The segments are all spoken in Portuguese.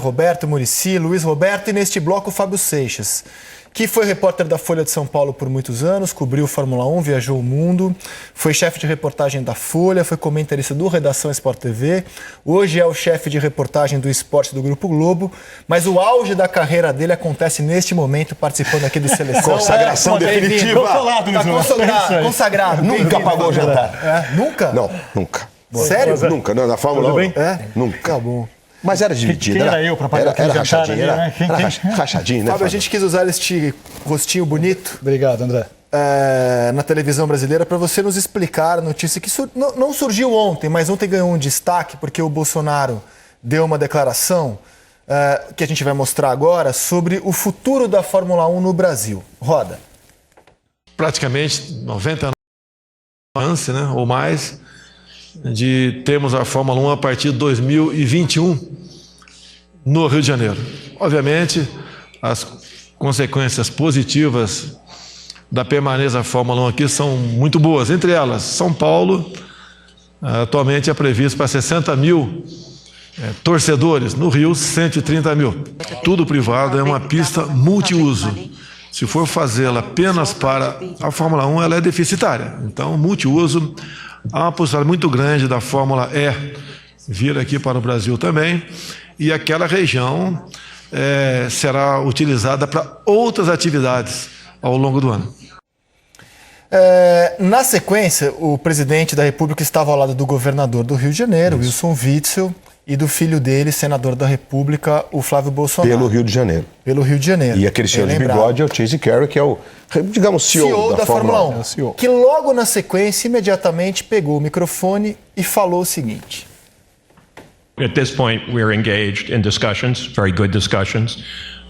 Roberto, Muricy, Luiz Roberto e neste bloco o Fábio Seixas, que foi repórter da Folha de São Paulo por muitos anos, cobriu Fórmula 1, viajou o mundo, foi chefe de reportagem da Folha, foi comentarista do Redação Sport TV, hoje é o chefe de reportagem do esporte do Grupo Globo, mas o auge da carreira dele acontece neste momento, participando aqui do Seleção. Consagração definitiva. Tá consagrado. Nunca pagou o jantar. Nunca? Não, nunca. Sério? Nunca. Não, na Fórmula 1. Nunca. Tá bom. Mas era dividido. Quem era eu para pagar aquele jantar ali, né? Era rachadinho, né, Fábio, a gente quis usar este rostinho bonito Obrigado, André. na televisão brasileira para você nos explicar a notícia que não surgiu ontem, mas ontem ganhou um destaque porque o Bolsonaro deu uma declaração que a gente vai mostrar agora sobre o futuro da Fórmula 1 no Brasil. Roda. Praticamente 99 anos, né, ou mais, de termos a Fórmula 1 a partir de 2021 no Rio de Janeiro. Obviamente, as consequências positivas da permanência da Fórmula 1 aqui são muito boas. Entre elas, São Paulo atualmente é previsto para 60 mil torcedores, no Rio 130 mil. Tudo privado, é uma pista multiuso. Se for fazê-la apenas para a Fórmula 1, ela é deficitária. Então, multiuso, há uma possibilidade muito grande da Fórmula E vir aqui para o Brasil também, e aquela região será utilizada para outras atividades ao longo do ano. Na sequência, o presidente da República estava ao lado do governador do Rio de Janeiro, Wilson Witzel, e do filho dele, senador da República, o Flávio Bolsonaro. Pelo Rio de Janeiro. Pelo Rio de Janeiro. E aquele senhor de bigode é o Chase Carey, que é o, digamos, CEO da Fórmula 1. É o CEO. Que logo na sequência, imediatamente, pegou o microfone e falou o seguinte. At this point, we're engaged in discussions, very good discussions,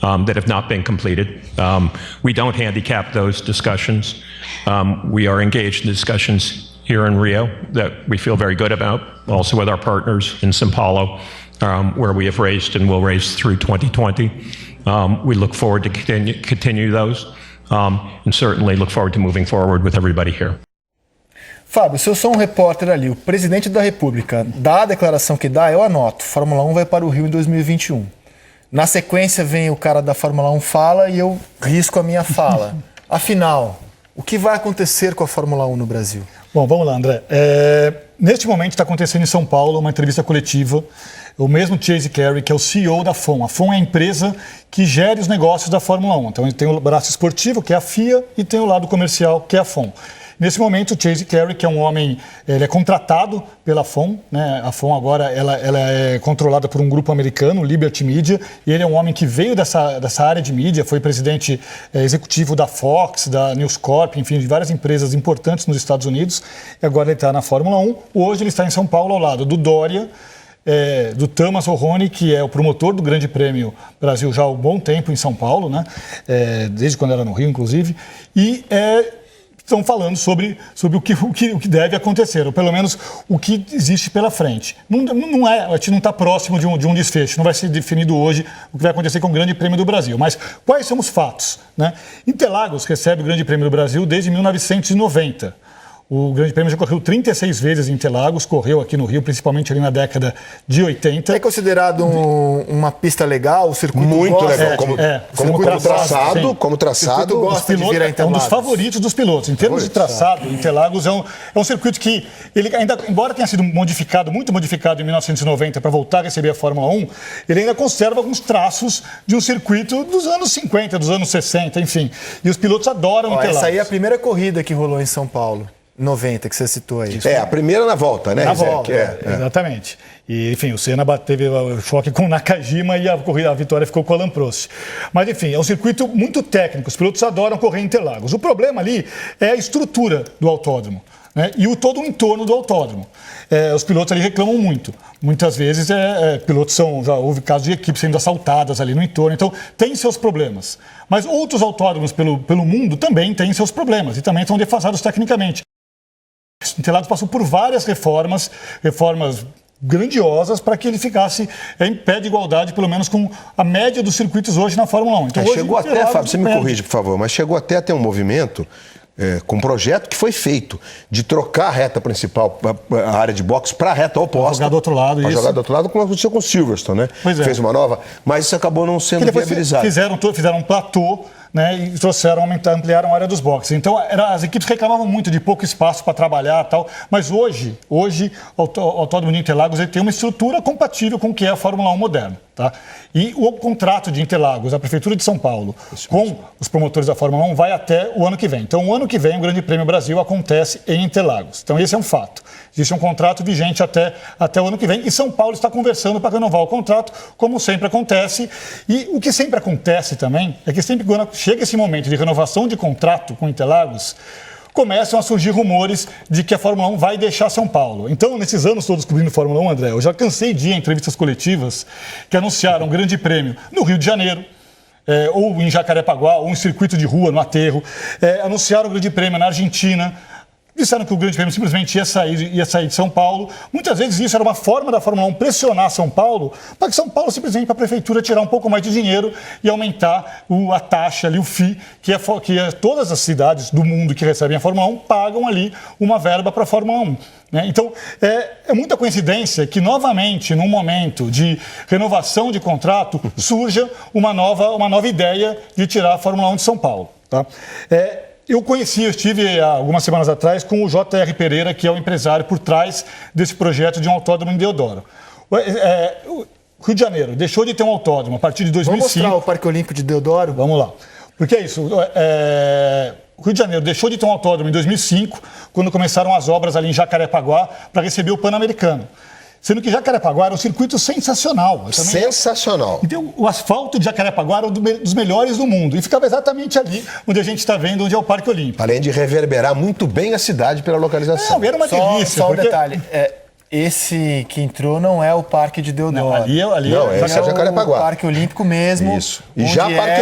that have not been completed. We don't handicap those discussions. We are engaged in discussions here in Rio that we feel very good about, also with our partners in São Paulo, where we have raised and will raise through 2020. We look forward to continue those, and certainly look forward to moving forward with everybody here. Fábio, se eu sou um repórter ali, o presidente da República dá a declaração que dá, eu anoto. Fórmula 1 vai para o Rio em 2021. Na sequência vem o cara da Fórmula 1 fala e eu risco a minha fala. Afinal, o que vai acontecer com a Fórmula 1 no Brasil? Bom, vamos lá, André. Neste momento está acontecendo em São Paulo uma entrevista coletiva. O mesmo Chase Carey, que é o CEO da FOM. A FOM é a empresa que gera os negócios da Fórmula 1. Então, tem o braço esportivo, que é a FIA, e tem o lado comercial, que é a FOM. Nesse momento, o Chase Carey, que é um homem, ele é contratado pela FOM, né? A FOM agora ela é controlada por um grupo americano, Liberty Media, e ele é um homem que veio dessa área de mídia, foi presidente executivo da Fox, da News Corp, enfim, de várias empresas importantes nos Estados Unidos, e agora ele está na Fórmula 1. Hoje ele está em São Paulo, ao lado do Dória, do Thomas O'Honey, que é o promotor do Grande Prêmio Brasil já há um bom tempo em São Paulo, né? Desde quando era no Rio, inclusive, e estão falando sobre o que deve acontecer, ou pelo menos o que existe pela frente. A gente não está próximo de um desfecho, não vai ser definido hoje o que vai acontecer com o Grande Prêmio do Brasil. Mas quais são os fatos, né? Interlagos recebe o Grande Prêmio do Brasil desde 1990. O Grande Prêmio já correu 36 vezes em Interlagos, correu aqui no Rio, principalmente ali na década de 80. É considerado uma pista legal, o circuito muito gosta, legal, como traçado, gosta de virar é um dos favoritos dos pilotos. Em termos de traçado, Interlagos é um circuito que, ele ainda, embora tenha sido modificado, muito modificado em 1990 para voltar a receber a Fórmula 1, ele ainda conserva alguns traços de um circuito dos anos 50, dos anos 60, enfim. E os pilotos adoram Interlagos. Essa aí é a primeira corrida que rolou em São Paulo. 90, que você citou aí. A primeira na volta, né? Na volta, exatamente. E, enfim, o Senna teve o choque com o Nakajima e a vitória ficou com o Alain Prost. Mas, enfim, é um circuito muito técnico. Os pilotos adoram correr em Interlagos. O problema ali é a estrutura do autódromo, né? E todo o entorno do autódromo. Os pilotos ali reclamam muito. Muitas vezes, pilotos já houve casos de equipes sendo assaltadas ali no entorno. Então, tem seus problemas. Mas outros autódromos pelo mundo também têm seus problemas e também estão defasados tecnicamente. Interlagos passou por várias reformas grandiosas para que ele ficasse em pé de igualdade, pelo menos com a média dos circuitos hoje na Fórmula 1. Então, chegou até, Fábio, você me corrige, por favor, mas chegou até a ter um movimento com um projeto que foi feito de trocar a reta principal, a área de boxe, para a reta oposta. Jogar do outro lado, pra isso. jogar do outro lado, como aconteceu com o Silverstone, né? Pois é. Fez uma nova, mas isso acabou não sendo Que depois viabilizado. fizeram um platô, né, e ampliaram a área dos boxes. Então, as equipes reclamavam muito de pouco espaço para trabalhar e tal, mas hoje o Autódromo de Interlagos ele tem uma estrutura compatível com o que é a Fórmula 1 moderna. Tá? E o contrato de Interlagos, a Prefeitura de São Paulo, com os promotores da Fórmula 1, vai até o ano que vem. Então, o ano que vem, o Grande Prêmio Brasil acontece em Interlagos. Então, esse é um fato. Existe um contrato vigente até o ano que vem e São Paulo está conversando para renovar o contrato, como sempre acontece. E o que sempre acontece também é que sempre quando chega esse momento de renovação de contrato com Interlagos, começam a surgir rumores de que a Fórmula 1 vai deixar São Paulo. Então, nesses anos todos cobrindo Fórmula 1, André, eu já cansei de ir em entrevistas coletivas que anunciaram um grande prêmio no Rio de Janeiro, ou em Jacarepaguá, ou em circuito de rua, no Aterro. Anunciaram um grande prêmio na Argentina. Disseram que o Grande Prêmio simplesmente ia sair de São Paulo. Muitas vezes isso era uma forma da Fórmula 1 pressionar São Paulo, para que São Paulo simplesmente para a prefeitura tirar um pouco mais de dinheiro e aumentar a taxa ali, o FII, que todas as cidades do mundo que recebem a Fórmula 1 pagam ali uma verba para a Fórmula 1. Né? Então, é muita coincidência que, novamente, num momento de renovação de contrato, surja uma nova ideia de tirar a Fórmula 1 de São Paulo. Tá? Eu estive algumas semanas atrás com o J.R. Pereira, que é o empresário por trás desse projeto de um autódromo em Deodoro. O Rio de Janeiro deixou de ter um autódromo a partir de 2005. Vamos mostrar o Parque Olímpico de Deodoro? Vamos lá. Porque é isso. O Rio de Janeiro deixou de ter um autódromo em 2005, quando começaram as obras ali em Jacarepaguá para receber o Pan-Americano. Sendo que Jacarepaguá era um circuito sensacional. Sensacional. Então, o asfalto de Jacarepaguá era um dos melhores do mundo. E ficava exatamente ali onde a gente está vendo, onde é o Parque Olímpico. Além de reverberar muito bem a cidade pela localização. Era uma delícia. Só um detalhe. Esse que entrou não é o Parque de Deodoro. Não, ali é Jacarepaguá. O Parque Olímpico mesmo. Isso. E já Parque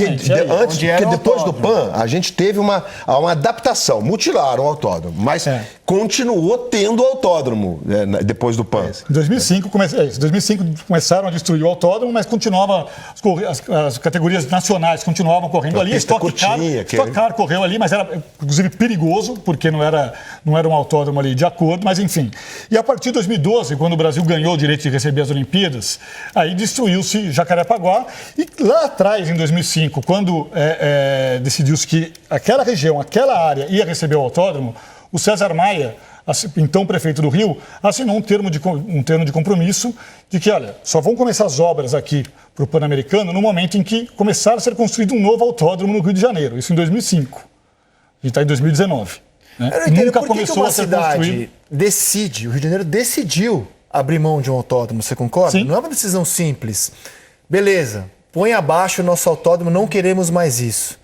Olímpico. Porque depois do PAN, a gente teve uma adaptação. Mutilaram o autódromo, mas continuou tendo autódromo depois do PAN. Em 2005 começaram a destruir o autódromo, mas continuava as categorias nacionais continuavam correndo ali. Stock Car correu ali, mas era inclusive perigoso, porque não era um autódromo ali de acordo, mas enfim. E a partir de 2012, quando o Brasil ganhou o direito de receber as Olimpíadas, aí destruiu-se Jacarepaguá. E lá atrás, em 2005, quando decidiu-se que aquela região, aquela área ia receber o autódromo, o César Maia, então prefeito do Rio, assinou um termo de compromisso de que, olha, só vão começar as obras aqui para o Pan-Americano no momento em que começar a ser construído um novo autódromo no Rio de Janeiro. Isso em 2005. A gente está em 2019. Né? Nunca começou a ser construído. O Rio de Janeiro decidiu abrir mão de um autódromo, você concorda? Sim. Não é uma decisão simples. Beleza, põe abaixo o nosso autódromo, não queremos mais isso.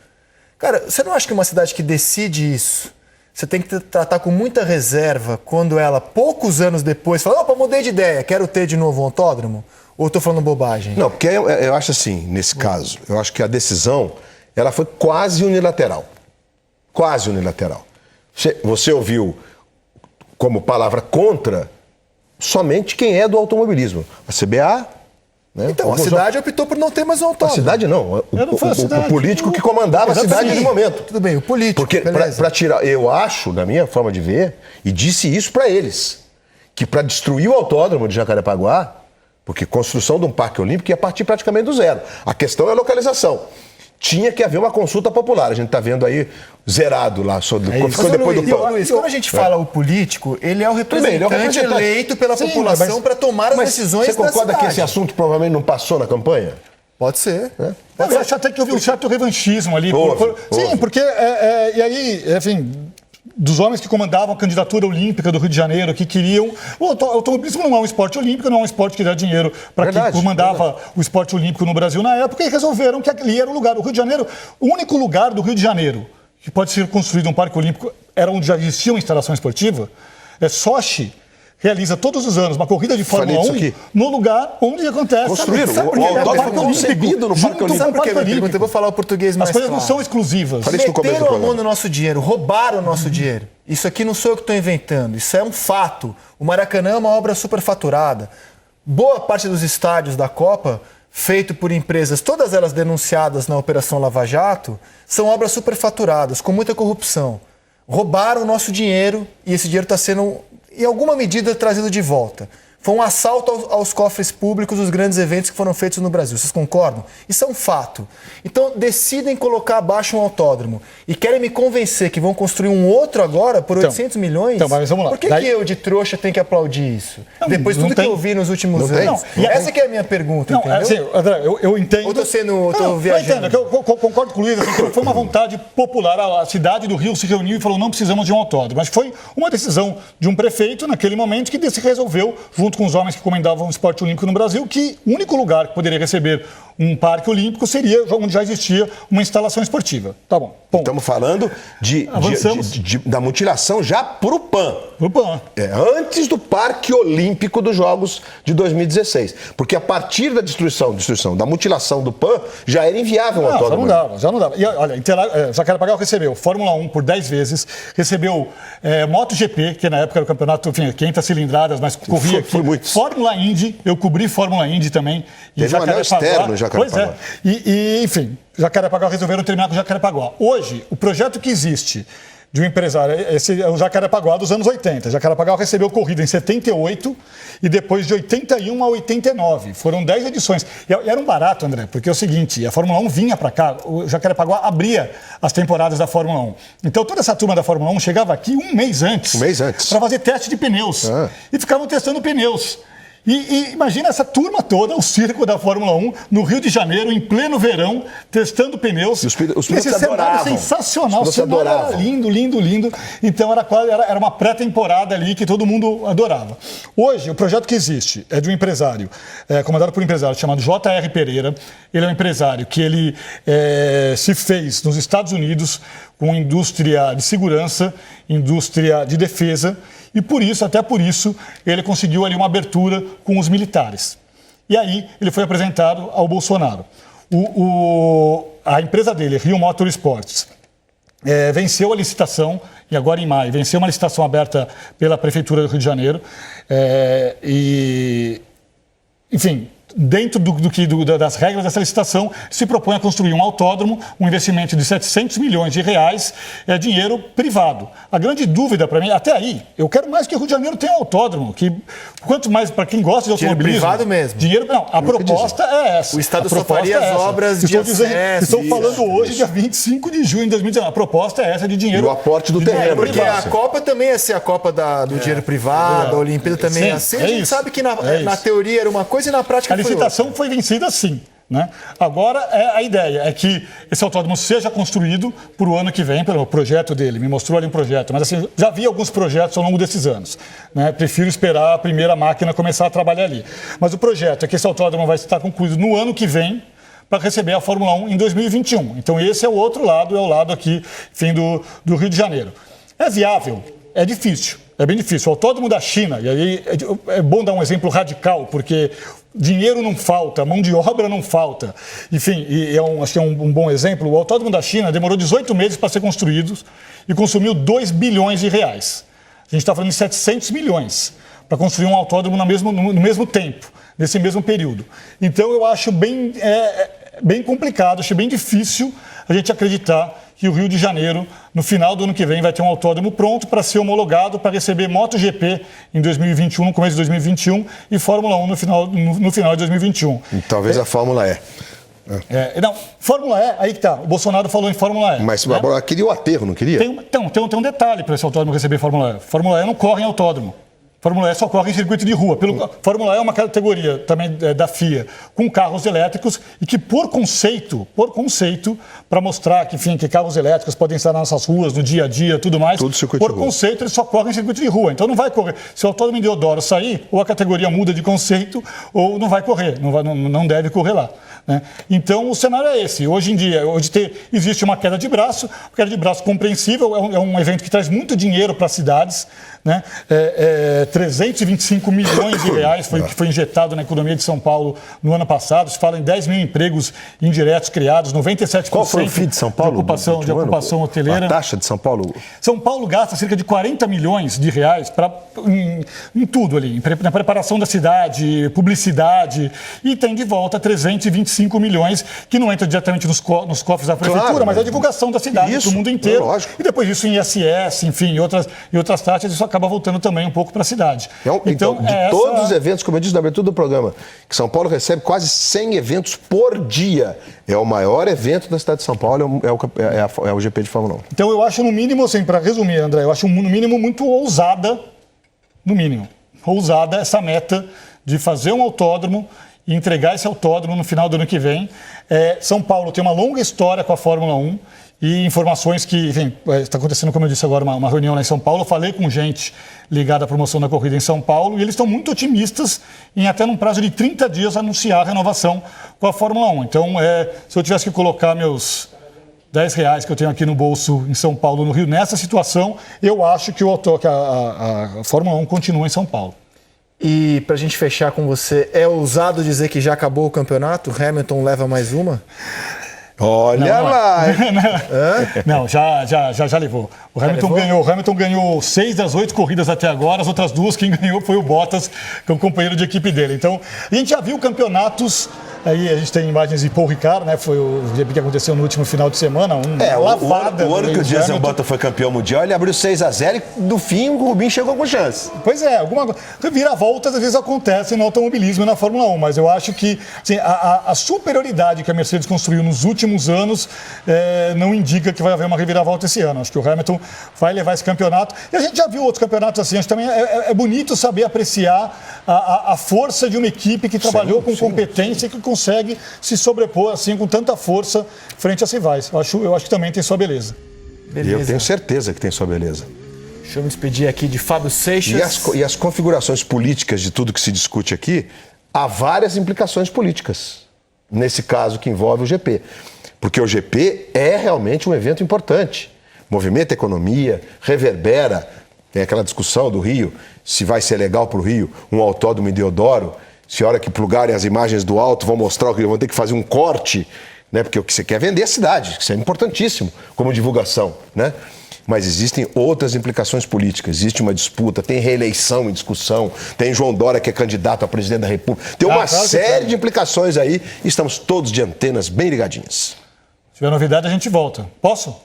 Cara, você não acha que uma cidade que decide isso, você tem que tratar com muita reserva quando ela, poucos anos depois, fala, opa, mudei de ideia, quero ter de novo um autódromo? Ou estou falando bobagem? Não, porque eu acho assim, nesse caso, eu acho que a decisão, ela foi quase unilateral. Quase unilateral. Você ouviu como palavra contra somente quem é do automobilismo. A CBA... Né? Então, a cidade optou por não ter mais um autódromo. A cidade não. O político que comandava a cidade no momento. Tudo bem, o político. Porque para tirar... Eu acho, na minha forma de ver, e disse isso para eles, que para destruir o autódromo de Jacarepaguá, porque construção de um parque olímpico ia partir praticamente do zero. A questão é a localização. Tinha que haver uma consulta popular. A gente está vendo aí zerado lá. Ficou depois do PAN. Luiz, quando a gente fala o político, ele é o representante eleito pela população para tomar as decisões da cidade. Você concorda que esse assunto provavelmente não passou na campanha? Pode ser. Eu acho até que houve um certo revanchismo ali. Sim, porque... e aí, enfim... Dos homens que comandavam a candidatura olímpica do Rio de Janeiro, que queriam... O automobilismo não é um esporte olímpico, não é um esporte que dá dinheiro para quem comandava o esporte olímpico no Brasil na época, e resolveram que ali era o lugar. O Rio de Janeiro, o único lugar do Rio de Janeiro que pode ser construído um parque olímpico, era onde já existia uma instalação esportiva, Sochi realiza todos os anos uma corrida de Fórmula 1 no lugar onde acontece. Construíram. O autódromo foi concebido no Parque Olímpico. Sabe por que eu pergunto? Eu vou falar o português mais claro. As coisas não são exclusivas. Meteram a mão no nosso dinheiro, roubaram o nosso dinheiro. Isso aqui não sou eu que estou inventando, isso é um fato. O Maracanã é uma obra superfaturada. Boa parte dos estádios da Copa feito por empresas, todas elas denunciadas na Operação Lava Jato, são obras superfaturadas, com muita corrupção. Roubaram o nosso dinheiro e esse dinheiro está sendo, em alguma medida, trazido de volta. Foi um assalto aos cofres públicos dos grandes eventos que foram feitos no Brasil. Vocês concordam? Isso é um fato. Então, decidem colocar abaixo um autódromo e querem me convencer que vão construir um outro agora por 800 milhões? Então, mas vamos lá. Por que eu, de trouxa, tenho que aplaudir isso? Depois de tudo que eu vi nos últimos anos. Essa que é a minha pergunta, entendeu? Assim, André, eu entendo... Ou estou viajando? Eu concordo com o Luiz, assim, foi uma vontade popular. A cidade do Rio se reuniu e falou, não precisamos de um autódromo. Mas foi uma decisão de um prefeito, naquele momento, que se resolveu, junto com os homens que comandavam o esporte olímpico no Brasil, que o único lugar que poderia receber um parque olímpico seria onde já existia uma instalação esportiva. Tá bom. Ponto. Estamos falando da mutilação já para o PAN. O PAN. Antes do Parque Olímpico dos Jogos de 2016. Porque a partir da destruição, da mutilação do PAN, já era inviável o autódromo. Já não dava. E olha, Jacarepaguá recebeu Fórmula 1 por 10 vezes, recebeu MotoGP, que na época era o campeonato, enfim, 500 cilindradas, mas corria aqui. Foi muito. Fórmula Indy, eu cobri Fórmula Indy também. Teve um anel externo no Jacarepaguá. Pois é. Enfim, Jacarepaguá resolveram terminar com Jacarepaguá. Hoje, o projeto que existe de um empresário, esse é o Jacarepaguá dos anos 80. Jacarepaguá recebeu corrida em 78 e depois de 81 a 89. Foram 10 edições. E era um barato, André, porque é o seguinte, a Fórmula 1 vinha para cá, o Jacarepaguá abria as temporadas da Fórmula 1. Então toda essa turma da Fórmula 1 chegava aqui um mês antes. Para fazer teste de pneus. E ficavam testando pneus. E imagina essa turma toda, o circo da Fórmula 1, no Rio de Janeiro, em pleno verão, testando pneus. Os pilotos adoravam. Sensacional, o cenário era lindo, lindo, lindo. Então era uma pré-temporada ali que todo mundo adorava. Hoje, o projeto que existe é de um empresário, comandado por um empresário chamado J.R. Pereira. Ele é um empresário que ele se fez nos Estados Unidos com indústria de segurança, indústria de defesa, e por isso, até por isso, ele conseguiu ali uma abertura com os militares. E aí ele foi apresentado ao Bolsonaro. A empresa dele, Rio Motorsports, venceu a licitação, e agora em maio, venceu uma licitação aberta pela Prefeitura do Rio de Janeiro, enfim, dentro das regras dessa licitação, se propõe a construir um autódromo, um investimento de 700 milhões de reais, dinheiro privado. A grande dúvida para mim, até aí, eu quero mais que o Rio de Janeiro tenha um autódromo, quanto mais para quem gosta de automobilismo... Dinheiro privado mesmo. A proposta é essa. O Estado só faria as obras de acesso. Estou falando hoje, dia 25 de junho de 2019. A proposta é essa de dinheiro... E o aporte do terreno. Porque a Copa também ia ser a Copa do dinheiro privado, a Olimpíada também ia ser. A gente sabe que na teoria era uma coisa e na prática a licitação foi vencida sim. Né? Agora, a ideia é que esse autódromo seja construído para o ano que vem, pelo projeto dele. Me mostrou ali um projeto, mas assim, já vi alguns projetos ao longo desses anos. Né? Prefiro esperar a primeira máquina começar a trabalhar ali. Mas o projeto é que esse autódromo vai estar concluído no ano que vem, para receber a Fórmula 1 em 2021. Então esse é o outro lado, é o lado aqui, enfim, do Rio de Janeiro. É viável? É difícil. É bem difícil. O autódromo da China, e aí é bom dar um exemplo radical, porque dinheiro não falta, mão de obra não falta. Enfim, acho que é um bom exemplo. O autódromo da China demorou 18 meses para ser construído e consumiu 2 bilhões de reais. A gente está falando de 700 milhões para construir um autódromo no mesmo tempo, nesse mesmo período. Então eu acho bem complicado, acho bem difícil a gente acreditar que o Rio de Janeiro, no final do ano que vem, vai ter um autódromo pronto para ser homologado, para receber MotoGP em 2021, no começo de 2021, e Fórmula 1 no final de 2021. E talvez a Fórmula E. Não, Fórmula E, aí que tá. O Bolsonaro falou em Fórmula E. Mas agora queria o aterro, não queria? Tem um detalhe para esse autódromo receber Fórmula E. Fórmula E não corre em autódromo. Fórmula E só corre em circuito de rua. Fórmula E é uma categoria também da FIA, com carros elétricos e que, por conceito, para mostrar que carros elétricos podem estar nas nossas ruas, no dia a dia, tudo mais, por conceito, ele só corre em circuito de rua. Então não vai correr. Se o autódromo de Deodoro sair, ou a categoria muda de conceito, ou não vai correr, não deve correr lá. né? Então, o cenário é esse. Hoje em dia, existe uma queda de braço compreensível, é um evento que traz muito dinheiro para as cidades, né? 325 milhões de reais foi o que foi injetado na economia de São Paulo no ano passado. Se fala em 10 mil empregos indiretos criados, 97% Qual foi o FII de São Paulo? De ocupação hoteleira. A taxa de São Paulo? São Paulo gasta cerca de 40 milhões de reais em tudo ali, na preparação da cidade, publicidade, e tem de volta 325 milhões, que não entra diretamente nos cofres da prefeitura, Claro, mas a divulgação da cidade para o mundo inteiro. Lógico. E depois isso em ISS, enfim, e outras taxas, isso acaba voltando também um pouco para a cidade. Então, todos os eventos, como eu disse na abertura do programa, que São Paulo recebe quase 100 eventos por dia. É o maior evento da cidade de São Paulo, é o GP de Fórmula 1. Então eu acho, no mínimo, assim, para resumir, André, eu acho no mínimo muito ousada, essa meta de fazer um autódromo e entregar esse autódromo no final do ano que vem. São Paulo tem uma longa história com a Fórmula 1 e informações que, enfim, está acontecendo, como eu disse agora, uma reunião lá em São Paulo. Eu falei com gente ligada à promoção da corrida em São Paulo e eles estão muito otimistas em até num prazo de 30 dias anunciar a renovação com a Fórmula 1. Então, se eu tivesse que colocar meus R$10 que eu tenho aqui no bolso em São Paulo, no Rio, nessa situação, eu acho que a Fórmula 1 continua em São Paulo. E pra gente fechar com você, é ousado dizer que já acabou o campeonato? Hamilton leva mais uma? Olha lá! Não, já levou. O Hamilton ganhou 6 das 8 corridas até agora, as outras 2 quem ganhou foi o Bottas, que é o companheiro de equipe dele. Então, a gente já viu campeonatos, aí a gente tem imagens de Paul Ricard, né? Foi o GP que aconteceu no último final de semana, lavada. O ano que o Jenson Button foi campeão mundial, ele abriu 6-0 e no fim o Rubinho chegou com chance. Pois é, reviravoltas às vezes acontecem no automobilismo e na Fórmula 1, mas eu acho que assim, a superioridade que a Mercedes construiu nos últimos anos não indica que vai haver uma reviravolta esse ano. Acho que o Hamilton vai levar esse campeonato. E a gente já viu outros campeonatos assim. Acho que também é bonito saber apreciar a força de uma equipe que trabalhou com competência e que consegue se sobrepor assim com tanta força frente às rivais. Eu acho que também tem sua beleza. E eu tenho certeza que tem sua beleza. Deixa eu me despedir aqui de Fábio Seixas. E as configurações políticas de tudo que se discute aqui, há várias implicações políticas, nesse caso que envolve o GP. Porque o GP é realmente um evento importante. Movimenta a economia, reverbera. Tem aquela discussão do Rio, se vai ser legal para o Rio um autódromo em Deodoro, se a hora que plugarem as imagens do alto vão mostrar o Rio, vão ter que fazer um corte, né? Porque o que você quer é vender a cidade, isso é importantíssimo como divulgação, né? Mas existem outras implicações políticas, existe uma disputa, tem reeleição em discussão, tem João Dória que é candidato a presidente da República, tem uma série de implicações aí e estamos todos de antenas bem ligadinhas. Se tiver novidade, a gente volta. Posso?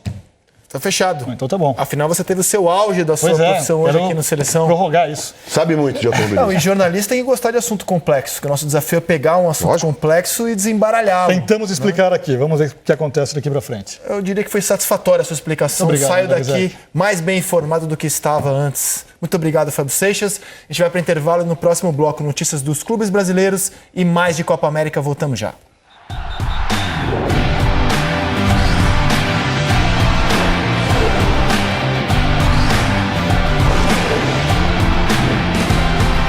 Tá fechado. Então tá bom. Afinal, você teve o seu auge da sua profissão hoje aqui no Seleção. Prorrogar isso. Sabe muito de automobilismo. Não, e jornalista tem que gostar de assunto complexo, que o nosso desafio é pegar um assunto complexo e desembaralhá-lo. Tentamos explicar aqui. Vamos ver o que acontece daqui para frente. Eu diria que foi satisfatória a sua explicação. Obrigado, saio daqui mais bem informado do que estava antes. Muito obrigado, Fábio Seixas. A gente vai para o intervalo no próximo bloco. Notícias dos clubes brasileiros e mais de Copa América. Voltamos já.